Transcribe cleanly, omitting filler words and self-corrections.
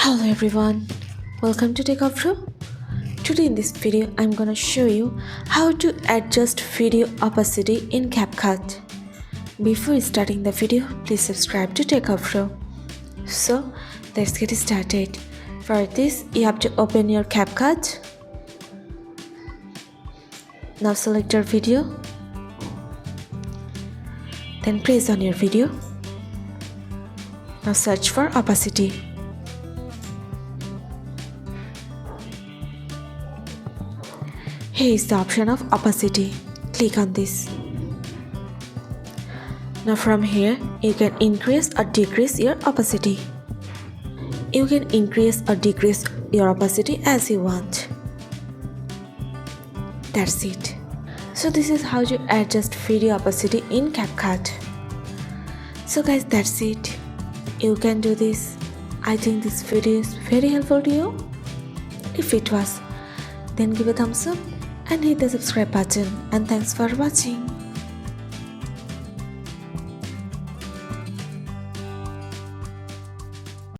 Hello everyone, welcome to Techavro. Today in this video I'm gonna show you how to adjust video opacity in CapCut. Before starting the video, please subscribe to Techavro. So let's get started. For this you have to open your CapCut. Now select your video. Then press on your video. Now search for opacity. Here is the option of opacity. Click on this. Now from here, you can increase or decrease your opacity. You can increase or decrease your opacity as you want. That's it. So this is how you adjust video opacity in CapCut. So guys, that's it. You can do this. I think this video is very helpful to you. If it was, then give a thumbs up and hit the subscribe button, and thanks for watching.